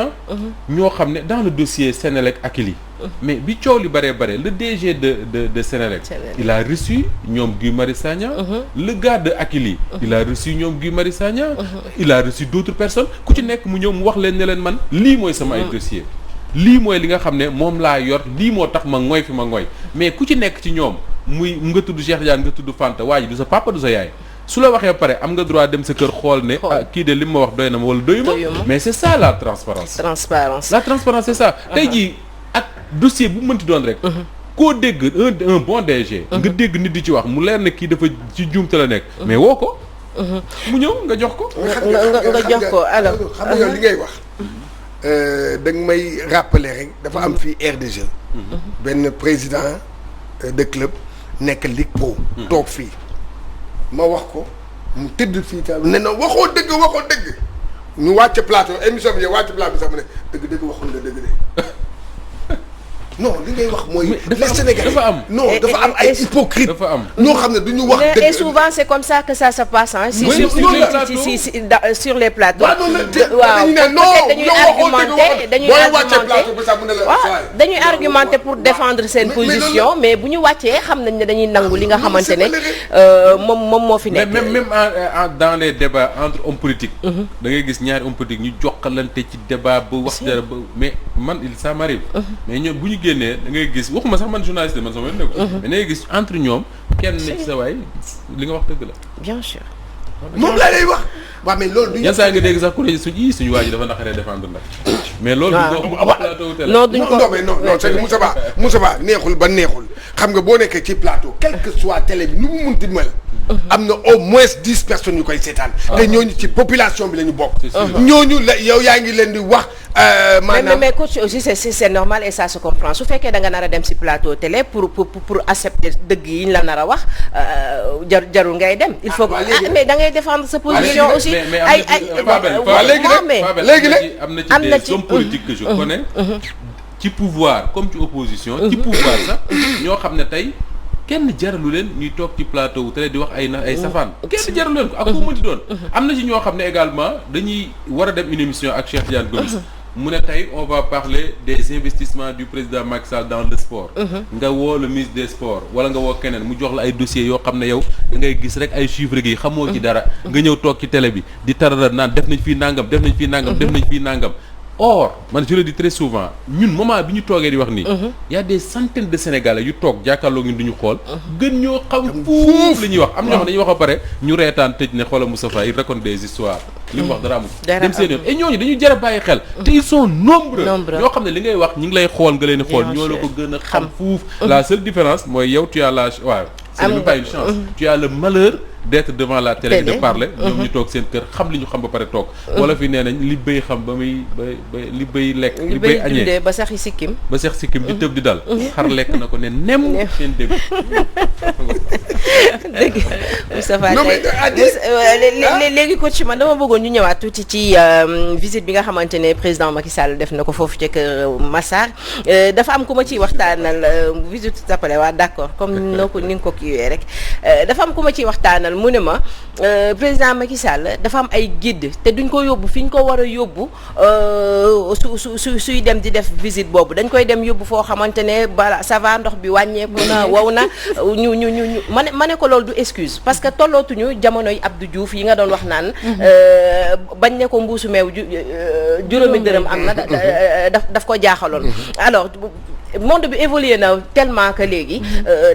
ñoo xam ne dans le dossier Sénélec Akilee mais bi coow li bare le DG de Sénélec il a reçu ñoom Guy Marius Sagna le gars de Akilee il a reçu ñoom Guy Marius Sagna il a reçu d'autres personnes ku ci nekk mu ñëw mu wax leen ne leen man lii mooy sama ay dossier lii mooy li nga xam ne moom laa yor lii moo tax ma ngoy fi ma ngoy mais ku ci nekk ci ñoom muy nga tudd Cheikh Diane nga tudd Fanta waa ji du sa papa du sa yaay su la waxee pare am nga droit dem sa kër xool ne kii de li ma wax doy na ma wala doyuma mais c'est ça la transparence la transparence c'est ça tey jii ak dossier bu mënti doon rek koo dégg un bon DG nga dégg nit di ci wax mu leer ne kii dafa ci juumte la nekk mais woo ko mu ñëw nga jox ko nga jox ko alors xam nga yow li ngay wax da nga may rappeler rek dafa am fii aire de jeu benn président de club nekk Ligue Pro toog fii ma wax ko mu tëdd fii tam ne na waxoo dëgg ñu wàcc plateau émission bi wàcc plateau bi sax mu ne dëgg waxul nga dëgg de non li ngay wax mooy. les Sénégalais dafa am non dafa am ay hypocrite dafa am ñoo xam ne du ñu wax dëgg. et souvent c'est comme ça que ça se passe hein. sur les plateaux. waaw dañuy argumenter pour défendre seen position mais bu ñu wàccee xam nañ ne dañuy nangu li nga xamante ne moom moo fi nekk. même dans les débats entre hommes politiques. da ngay gis ñaari hommes politiques ñu jokkalante ci débat ba wax dara ba mais man ça m'arrive mais ñoom bu ñu génnee da ngay gis waxuma sax man journaliste man sama yoon nekk mais da ngay gis entre ñoom kenn ne ci sa waay li nga wax dëgg la. bien sûr. moom laa lay wax. waaw mais loolu du ñu. yenn saa nga dégg sax ku ne suñu waa ji dafa naqaree défendre nag. mais loolu. non duñ ko non mais non c'est que Moussa Ba neexul ba neexul xam nga boo nekkee ci plateau quel que soit télé bi nu mu munti mel am na au moins 10 personnes yu koy seetaan. te ñooñu ci population bi la ñu bokk. ñooñu la yow yaa ngi leen di wax. maanaam mais coach aussi c'est normal et ça se comprend su fekkee da nga nar a dem ci plateau télé pour accepter dëgg yi ñu la nar a wax jarul ngay dem. il faut mais da ngay défendre sa position aussi. léegi am na ci des hommes politiques que je connais. ci pouvoir comme ci opposition. ci pouvoir sax ñoo xam ne tey kenn jaralu leen ñuy toog ci plateau wu télé di wax ay safaan. kenn jaralu leen ko ak ku mënti doon. am na ci ñoo xam ne également dañuy war a dem une émission ak Cheikh Tidiane Gomis. mu ne tey on va parler des investissements du président Macky Sall dans le sport. nga woo le ministre des sports wala nga woo keneen mu jox la ay dossiers yoo xam ne yow da ngay gis rek ay chiffres yi xamoo ci dara. nga ñëw toog ci télé bi di tarara naan def nañ fii nangam def nañ fii nangam def nañ fii nangam. or man je le dis très souvent ñun moment bi ñu toogee di wax nii. y a des centaines de Sénégalais yu toog jàkkaarloo ñun duñu xool. gën ñoo xam fuuf li ñuy wax am na ñoo xam dañuy wax ba pare ñu reetaan tëj ne xoolal Moustapha il raconte des histoires. li mu wax dara amul dem seen yoon et ñooñu dañu jar a bàyyi xel. te ils sont nombreux. ñoo xam ne li ngay wax ñi ngi lay xool nga leen di xool ñoo la ko gën a xam fuuf. la seule différence mooy yow tu as la waaw. c'est même pas une chance. tu as le malheur d'être devant la télé de parler ñoom ñu toog seen kër xam li ñu xam ba pare toog wala fi nee nañ li bëy xam ba muy ba li bëy lekk li bëy añee ba sax sikkim di tëb di dal xar lekk na ko ne nem seen dégg dëgg Moustapha léegi coach man dama bëggoon ñu ñëwaat tuuti ci visite bi nga xamante ne président Macky Sall def na ko foofu ci kër Massar dafa am ku ma ciy waxtaanal visite s'appelait waa d'accord comme noo ko ni nga ko kiiwee rek dafa am ku ma ciy waxtaanal mu ne ma président Macky Sall dafa am ay guide te duñ ko yóbbu fi ñu ko war a yóbbu suy dem di def visite boobu dañ koy dem yóbbu foo xamante ne bala ça va ndox bi wàññeeku na wow na ñu ma ne ko loolu du excuse parce que tollootuñu jamonoy Abdou Diouf yi nga doon wax naan bañ ne ko mbuusu meew juróomi dërëm am na daf ko jaaxaloon alors monde bi évolué na tellement que léegi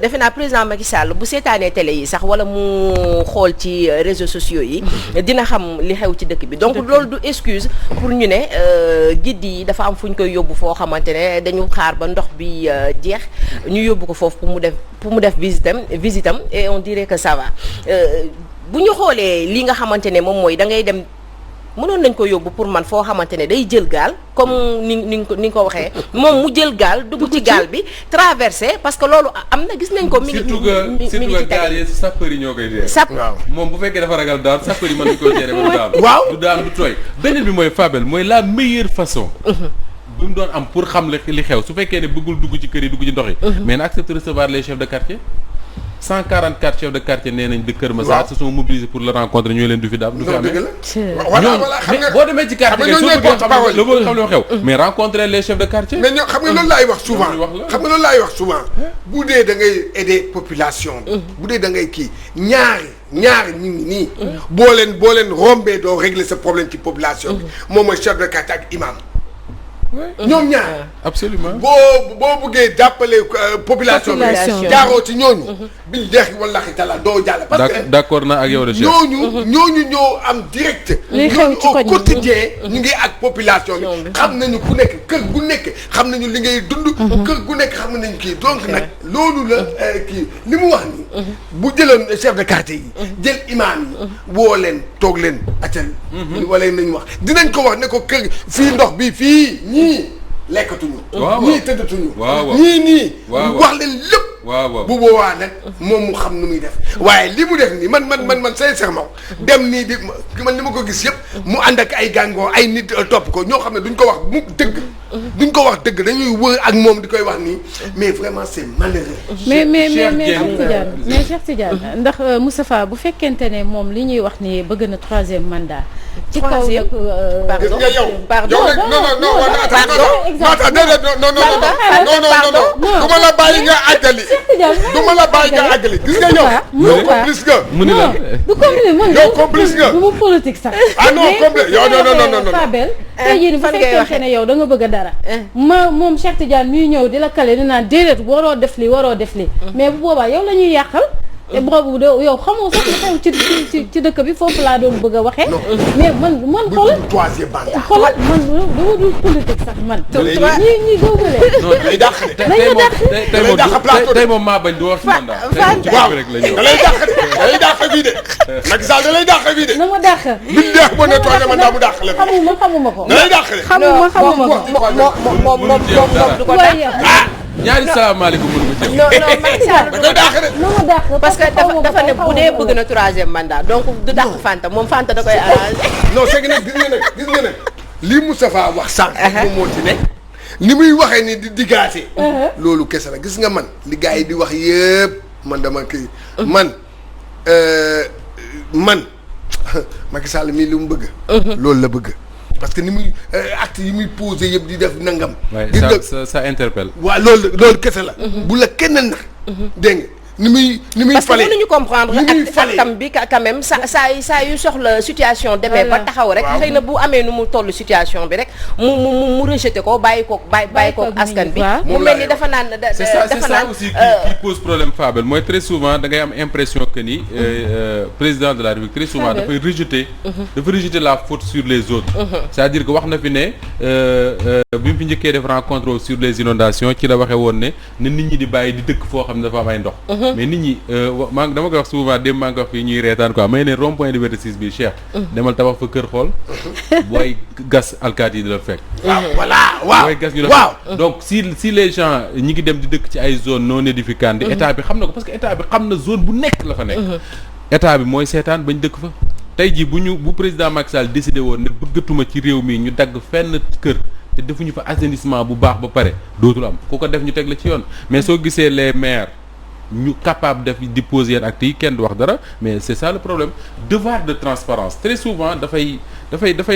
defe naa président Macky Sall bu seetaanee télé yi sax wala mu xool ci réseaux sociaux yi dina xam li xew ci dëkk bi donc loolu du excuse pour ñu ne guide yi dafa am fu ñu koy yóbbu foo xamante ne dañu xaar ba ndox bi jeex ñu yóbbu ko foofu pour mu def visitam et on dirait que ça va bu ñu xoolee li nga xamante ne moom mooy da ngay dem mënoon nañ ko yóbbu pour man foo xamante ne day jël gaal comme ni nga ko waxee moom mu jël gaal dugg ci gaal bi traversé parce que loolu am na gis nañ ko. mi ngi surtout que gaal yi sapeur yi ñoo koy gérer. moom bu fekkee dafa ragal daal sapeur yi mën nañu koy gérer ba du daal. waaw du daal du tooy. beneen bi mooy Fabel mooy la meilleure façon. bu mu doon am pour xam li xew su fekkee ne bëggul dugg ci kër yi dugg ci ndox yi. mais na accepte recevoir les chefs de quartier. 144 chefs de quartier nee nañ de Kër Massar se sont mobilisés pour le rencontrer ñooy leen du fi daal du fi amee. ñooñu boo demee ci quartier soo bëggee xam lu xew mais rencontrer les chefs de quartier. mais ñoo xam nga loolu laay wax souvent bu dee da ngay aider population bi. bu dee da ngay kii ñaari ñu ngi nii. boo leen rombee doo régler ce problème ci population bi. moom mooy chef de quartier ak imam. ñoom ñaar absolument boo bëggee jàppale population bi jaaroo ci ñooñu biñ deexi wallahi taala doo jàll parce que d'accord na ak yow de chef ñooñu ñoo am direct ñooñu au quotidien ñu ngi ak population bi xam nañu ku nekk kër gu nekk xam nañu li ngay dund kër gu nekk xam nañu kii donc nag loolu la kii li mu wax ni bu jëloon chef de quartier yi jël imam yi woo leen toog leen acal wala nañu wax dinañ ko wax ne ko kër fii ndox bi fii ñii lekkatuñu. ñii tëddatuñu. ñii wax leen lépp. bu boobaa nag moom mu xam nu muy def. waaye li mu def nii man sincèrement dem nii di man li ma ko gis yëpp mu ànd ak ay gàngoo ay nit topp ko ñoo xam ne duñ ko wax mu dëgg. duñ ko wax dëgg dañuy wër ak moom di koy wax nii mais vraiment c'est malheureux. mais Cheikh Tidiane ndax Moustapha bu fekkente ne moom li ñuy wax ni bëgg na 3e mandat. ci kaw nag pardon du ma la bàyyi nga àggali. du ma la bàyyi nga àggali gis nga yow. complice nga. mu ni la du complice yow complice nga. du ma politique sax. ah non complice yow non. Fabel tey jii bu fekkente ne yow da nga bëgg dara. moom Cheikh Tidiane muy ñëw di la kale di naan déedéet waroo def li mais bu boobaa yow la ñuy yàqal. te boobu yow xamoo sax lu xew ci dëkk bi foofu laa doon bëgg a waxee. mais man xoolal troisième mandat. xoolal man dama dul politique sax man. ñii góobule. non day dàq de. tey moom maa bañ du wax ci mandat. waaw da lay dàq de da lay dàq fii de. Macky Sall da lay dàq fii de. na ma dàq. biñ dee boo ne troisième mandat mu dàq la. xamuma ko. da lay dàq de. xamuma ko. moom du ko dàq. ñaari salaamaaleykum mënu ma ci non Macky Sall da koy dàq de. na ma dàq parce que dafa ne bu dee bëgg na troisième mandat donc du dàq Fanta moom Fanta da koy arrangé. non c'est que nag gis nga nag lii Moustapha wax sànq. moom moo ci ne. ni muy waxee ni di diggaate. loolu kese la gis nga man li gars yi di wax yëpp man dama kii. man Macky Sall mii lu mu bëgg. loolu la bëgg. parce que ni muy acte yi muy posé yëpp di def nangam. gis nga ça interpelle. waaw loolu kese la. bu la kenn nax. dégg nga ni muy parce que fale mënuñu comprendre actam bi quand même saa yu soxla situation demee ba taxaw rek xëy na bu amee nu mu toll situation bi rek mu rejeté ko bàyyi ko askan bi mu mel ni dafa naan c'est ça aussi qui pose problème Fabel mooy très souvent da ngay am impression que ni président de la République très souvent dafay rejeter la faute sur les autres c'est-à-dire que wax na fi ne bi mu fi njëkkee def rencontre sur les inondations ci la waxee woon ne nit ñi di bàyyi di dëkk foo xam ne dafa am ay ndox mais nit ñi dama koy wax souvent dem maa ngi wax fii ñuy reetaan quoi may ne rond point Liberté 6 bi Cheikh demal tabax fa kër xool booy gas alkaati yi di la fekk waaw booy gas ñu la fekk donc si les gens ñi ngi dem di dëkk ci ay zone non édificantes état bi xam na ko parce que état bi xam na zone bu nekk la fa nekk état bi mooy seetaan bañ dëkk fa tey jii bu président Macky Sall décidé woon ne bëggatuma ci réew mi ñu dagg fenn kër te defuñu fa assainissement bu baax ba pare dootul am ku ko def ñu teg la ci yoon mais soo gisee les maires ñu capable def di poser yenn actes yi kenn du wax dara mais c'est ça le problème devoir de transparence très souvent dafay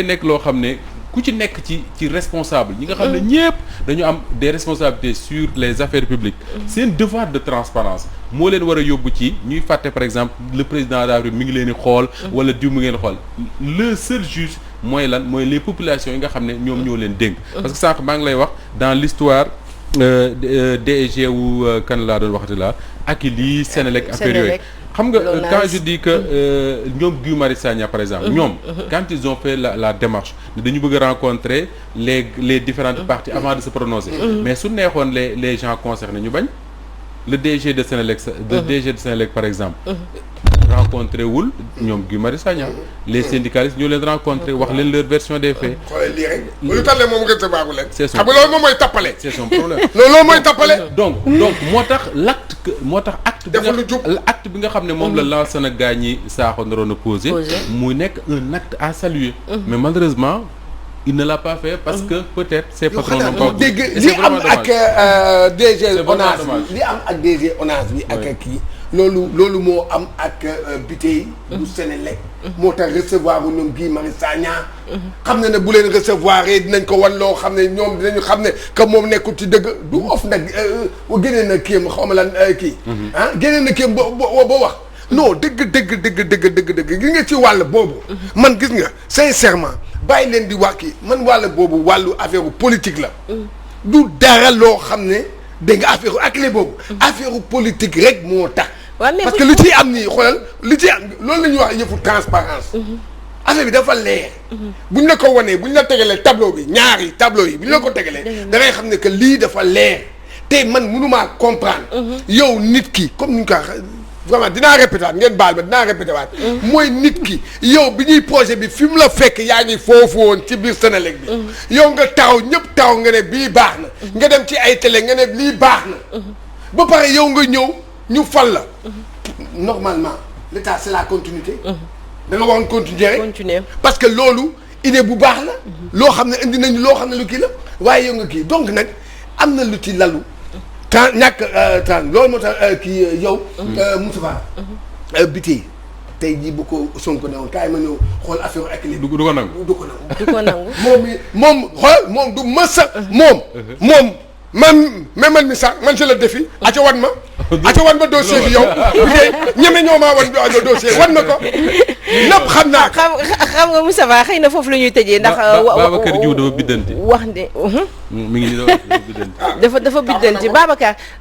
nekk loo xam ne ku ci nekk ci responsable ñi nga xam ne ñëpp dañu am des responsabilités sur les affaires publiques seen devoir de transparence moo leen war a yóbbu ci ñuy fàtte par exemple le président de la République mi ngi leen di xool wala diw mi ngeen xool le seul juge mooy lan mooy les populations yi nga xam ne ñoom ñoo leen dénk parce que sànq maa ngi lay wax dans l'histoire DG wu kan laa doon waxati la ak lii Sénélec affaire yooyu xam nga quand je dis que ñoom Guy Marius Sagna par exemple ñoom quand ils ont fait la démarche dañu bëgg a rencontrer les différentes parties avant de se prononcer mais su neexoon les gens concernés ñu bañ le DG de Sénélec par exemple rencontré wul ñoom Guy Marius Sagna les syndicalistes ñoo leen rencontré wax leen leur version des faits. xoolal lii rek lu tax moom recevoir leen. c'est son xam nga loolu moom mooy tappale. c'est son problème. loolu mooy tappale. donc moo tax acte bi nga xam ne moom la Lansana Gagny Sakho naroon a posé mu nekk un acte à saluer. mais malheureusement il ne l'a pas fait parce que peut-être ses patrons n'ont pas dégg li am ak DG ONAS li am ak DG ONAS bi ak kii. loolu moo am ak bitey bu Sénélec moo tax recevoir bu ñoom Guy Marius Sagna xam ne bu leen recevoir dinañ ko wan loo xam ne ñoom dinañu xam ne que moom nekkul ci dëgg du of nag génnee na kii ma xaw ma lan kii génnee na kii ba wax non dëgg gis nga ci wàll boobu man gis nga sincèrement bàyyi leen di wax kii man wàll boobu wàllu affaire politique la du dara loo xam ne dégg nga affaire ak les boobu affaire politique rek moo tax parce que li ciy am nii xoolal li ciy am loolu la ñuy wax yëfu transparence affaire bi dafa leer bu ñu la ko wanee bu ñu la tegalee tableau bi ñaari tableau yi bu ñu la ko tegalee da ngay xam ne que lii dafa leer te man mënumaa comprendre yow nit ki comme ni ñu ko vraiment dinaa répété waat ngeen baal ma dinaa répété waat mooy nit ki yow bi ñuy projet bi fi mu la fekk yaa ngi foofu woon ci biir Sénélec bi yow nga taxaw ñëpp taxaw nga ne bii baax na nga dem ci ay télé nga ne lii baax na ba pare yow nga ñëw ñu fal la normalement l'état c'est la continuité da nga waxoon continuer parce que loolu idée bu baax la loo xam ne indi nañu loo xam ne lu kii la waaye yow nga kii donc nag am na lu ci lalu temps ñàkk temps loolu moo tax kii yow Moustapha biti tey jii bu ko Sonko ne woon kaay ma ñëw xool affaire ak li du ko nangu moom xool moom du mës a moom man mi sax man je le défie aca wan ma ata wan ma dossier bi yow bu dee ñeme ñoo maa wan dossier wan ma ko lépp xam naa ko. xam nga Moustapha xëy na foofu la ñuy tëjee ndax. Babacar Diouf dafa biddanti. wax ne. mi ngi nii dafa biddanti. dafa biddanti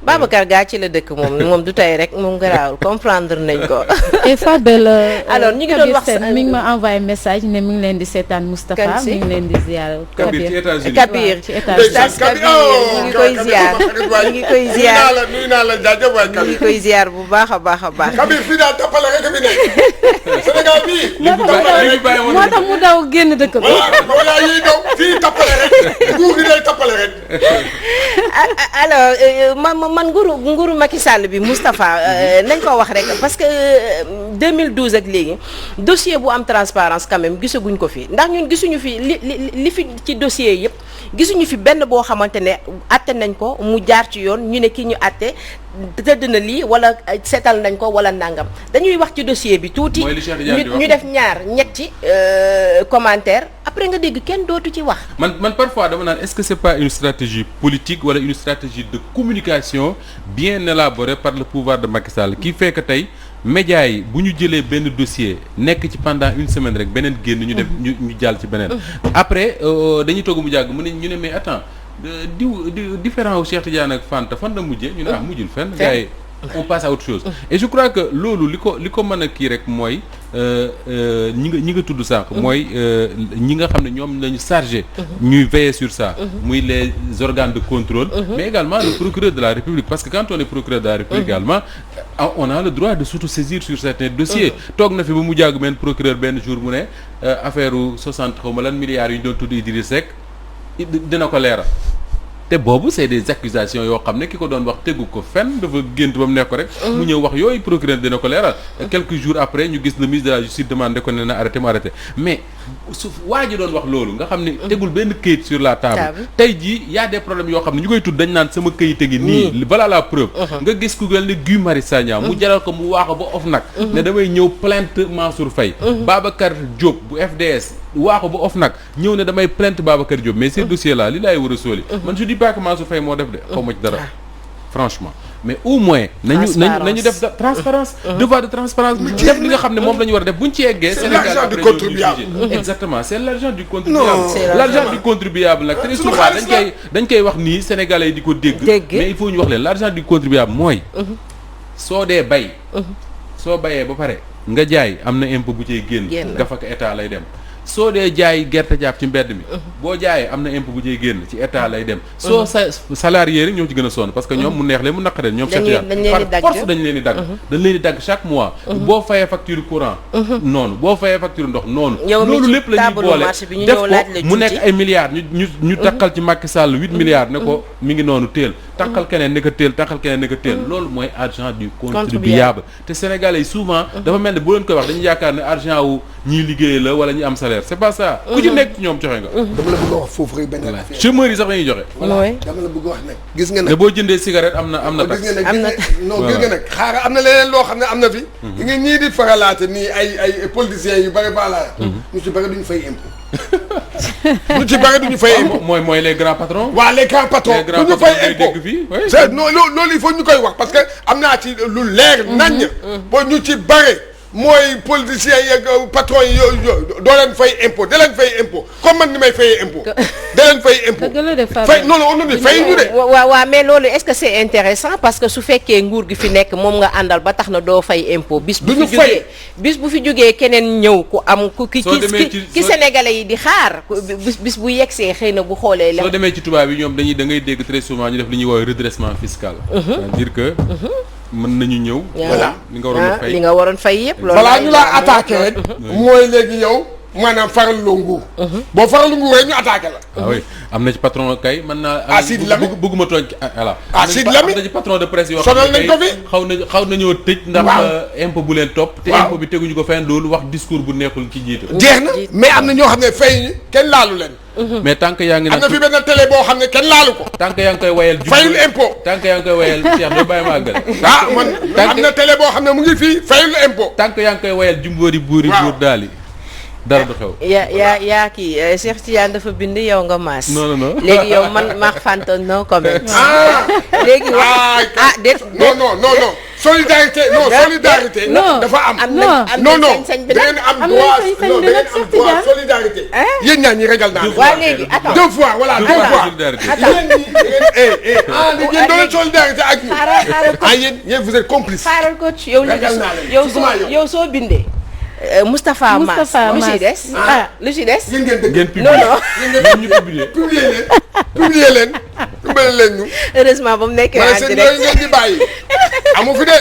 Babacar gaa ci la dëkk moom du tey rek moom garaawul comprendre nañ ko. et Fabel. alors ñu ngi doon wax mi ngi ma envoyé message ne mi ngi leen di seetaan Moustapha mi ngi leen di ziar. Kabir ci États-Unis Kabir ci États-Unis Kabir ñu ngi koy ziar ñu ngi koy ziar nuyu naa la jaajëf waay ñu ngi koy ziar bu baax a baax a baax. Kabir fii daal tappale rek fi nekk Sénégal bii. moo tax mu daw génn dëkk bi. voilà yiy daw fii tappale rek nguur gi day tappale rek. alors man nguuru Macky Sall bi Moustapha nañ ko wax rek parce que 2012 ak léegi dossier bu am transparence quand même gisaguñ ko fi ndax ñun gisuñu fi li fi ci dossier yëpp gisuñu fi benn boo xamante ne atte nañ ko mu jaar ci yoon ñu ne ki ñu atte tëdd na lii wala seetal nañ ko wala nangam dañuy wax ci dossier bi tuuti ñu def ñetti commentaire après nga dégg kenn dootu ci wax. man parfois dama naan est-ce que c'est pas une stratégie politique wala une stratégie de communication bien élaborée par le pouvoir de Macky Sall qui fait que tey médias yi bu ñu jëlee benn dossier nekk ci pendant une semaine rek beneen génn ñu def ñu jàll ci beneen. après dañuy toog mu jàgg ñu ne mais attends différent wu Cheikh Tidiane ak Fanta fan la mujjee ñu ne mujjul fenn gars yi on passe à autre chose. et je crois que loolu li ko mën a kii rek mooy ñi nga tudd sànq. mooy ñi nga xam ne ñoom lañu chargé. ñuy veiller sur ça. muy les organes de contrôle. mais également le procureur de la République parce que quand on est procureur de la République également on a le droit de s'autosaisir sur certains dossiers. toog na fi ba mu jàgg benn procureur benn jour mu ne affaire 60 xaw ma lan milliards yu ñu doon tudd Idriss Seck dina ko leeral. te boobu c'est des accusations yoo xam ne ki ko doon wax tegu ko fenn dafa gént ba mu nekk ko rek mu ñëw wax yooyu procureur dina ko leeral quelques jours après ñu gis le ministre de la justice demandé ko ne na arrêté mu arrêté mais su waa ji doon wax loolu nga xam ne tegul benn këyit sur la table tey jii y a des problèmes yoo xam ne ñu koy tudd dañ naan sama këyit a ngi nii voilà la preuve nga gis ku gel ne Guy Marius Sagna mu jaral ko mu waaxo ba OFNAC ne damay ñëw plainte Mansour Faye Babacar Diop bu FDS waaxo ba OFNAC ñëw ne damay plainte Babacar Diop mais ces dossiers là li laay war a sóoli man je dis pas que Mansour Faye moo def de xaw ma ci dara franchement mais au moins nañu def transparence devoir de transparence def li nga xam ne moom la ñu war a def buñ ci yeggee Sénégal l'argent du contribuable exactement c'est l'argent du contribuable l'argent du contribuable nag très souvent dañ koy wax nii sénégalais yi di ko dégg mais il faut ñu wax leen l'argent du contribuable mooy soo dee bay soo bayee ba pare nga jaay am na impôt bu cay génn gafaka état lay dem soo dee jaay gerte jaab ci mbedd mi boo jaayee am na impôt bu cay génn ci état lay dem soo salarié rek ñoo ci gën a sonn parce que ñoom mu neex leen mu naqareen ñoom par force dañ leen di dagg chaque mois boo fayee facture courant noonu boo fayee facture ndox noonu loolu lépp la ñuy boole def ko mu nekk ay milliards ñu takkal ci Macky Sall 8 milliards ne ko mi ngi noonu teel takkal keneen ne ko teel takkal keneen ne ko teel loolu mooy argent du contribuable te sénégalais yi souvent dafa mel ne bu leen koy wax dañuy yaakaar ne argent wu ñiy liggéey la wala ñi am salaire c'est pas ça ku ci nekk ci ñoom joxe nga dama la bëgg a wax foofu rek benn affaire chômeurs yi sax dañuy joxe dama la bëgg a wax nag gis nga nag ne boo jëndee cigarette am na tax gis nga nag xaaral am na leneen loo xam ne am na fi yi nga ñii di faralaate nii ay politiciens yu bari bala ñu ci bari duñu fay impôt ñu ci bari duñu fay impôt mooy les grands patrons waaw les grands patrons duñu fay impôt c'est non loolu il faut ñu koy wax parce que am naa ci lu leer naññ boo ñu ci bari mooy politiciens yi ak patron yi yooyu doo leen fay impôt da leen fay impôt comme man ni may fayee impôt da leen fay impôt fay non non on fay ñu de waaw mais loolu est-ce que c'est intéressant parce que su fekkee nguur gi fi nekk moom nga àndal ba tax na doo fay impôt bis bu fi jógee keneen ñëw ku am ku ki sénégalais yi di xaar bis bu yegsee xëy na bu xoolee soo demee ci tubaab yi ñoom da ngay dégg très souvent ñu def li ñuy woowee redressement fiscal c'est-à-dire que mën nañu ñëw. voilà li nga waroon fay yëpp. loolu balaa ñu laa attaqué rek. mooy léegi yow maanaam faraloo nguur. boo faraloo nguur rek ñu attaqué la. ah oui am na ci patron kay mën naa. Sidi Lamine bëgguma tooñ voilà. Sidi Lamine am na ci patron de presse yoo. sonal nañ ko fi xaw nañoo tëj. ndax impôt bu leen topp. te impôt bi teguñu ko fenn loolu wax discours bu neexul ci jiite. jeex na mais am na ñoo xam ne fay ñu kenn laalu leen. mais tant que yaa ngi. am na fi benn télé boo xam ne kenn laalu ko. tant que yaa ngi koy wayal. fayul impôt tant que yaa ngi koy wayal Cheikh doo bàyyi ma àggale. man am na télé boo xam ne mu ngi fii fayul impôt. tant que yaa ngi koy wayal jumboori buuri buur daal yi dara du xew. yaa kii Cheikh Tidiane dafa bind yow nga maas. non. léegi yow man Marc Fanton no comment. léegi wax déet non solidarité dafa am. non da ngeen am droit solidarité. yéen ñaa ñi régal naa. waa léegi attends 2 fois voilà 2 fois. yéen ñi yéen doon solidarité ak ñu. yéen vous êtes complice. xaaral coach yow léegi yow soo bindee. Moustapha Mass lu ci des. lu ci des. yéen ngeen dëgg ngeen publier non ñu publier. publier leen dimbale leen ñu. heureusement ba mu nekkee en seen direct yooyu ngeen di bàyyi amu fi de.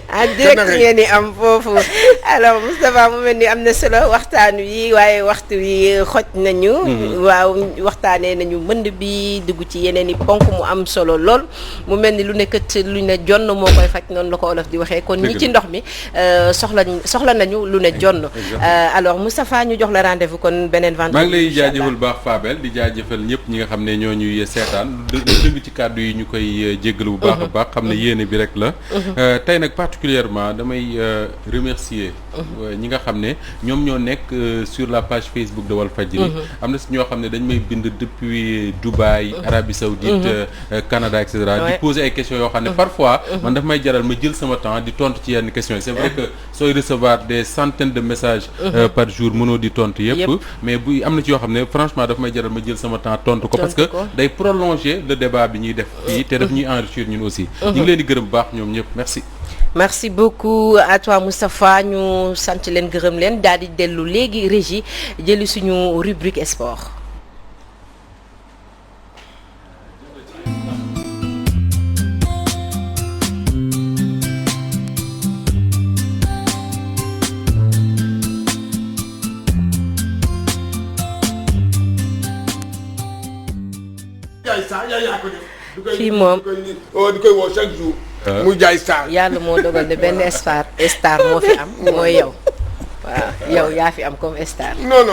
en direct ngeen di am foofu alors Moustapha mu mel ni am na solo waxtaan wi waaye waxtu wi xoj nañu. waaw waxtaanee nañu mbënd bi dugg ci yeneen i ponk mu am solo lool mu mel ni lu nekkat lu ne jonn moo koy faj noonu la ko olof di waxee kon ñi ci ndox mi soxla nañu lu ne jonn alors Moustapha ñu jox la rendez-vous kon beneen vendredi. maa ngi lay jaajëfal baax Fabel di jaajëfal ñëpp ñi nga xam ne ñoo ñuy seetaan dëgg ci kàddu yi ñu koy jéggalu bu baax a baax xam ne yéene bi rek la. tey nag particulièrement damay remercier ñi nga xam ne ñoom ñoo nekk sur la page Facebook de Walfadjri. am na si ñoo xam ne dañ may bind depuis Dubaï Arabie Saoudite Canada et cetera di poser ay questions yoo xam ne parfois man daf may jaral ma jël sama temps di tontu ci yenn questions yi c'est vrai que sooy recevoir des centaines de messages par jour mënoo di tontu yëpp mais bu am na ci yoo xam ne franchement daf may jaral ma jël sama temps tontu ko parce que day prolonger le débat bi ñuy def fii te daf ñuy enrichir ñun aussi ñu ngi leen di gërëm bu baax ñoom ñëpp merci beaucoup à toi Moustapha ñu sant leen gërëm leen daal di dellu léegi régie jëli suñu rubrique sport. fii moom di koy woo chaque jour. muy jaay star. yàlla moo dogal ne benn star moo fi am mooy yow waaw yow yaa fi am comme star. non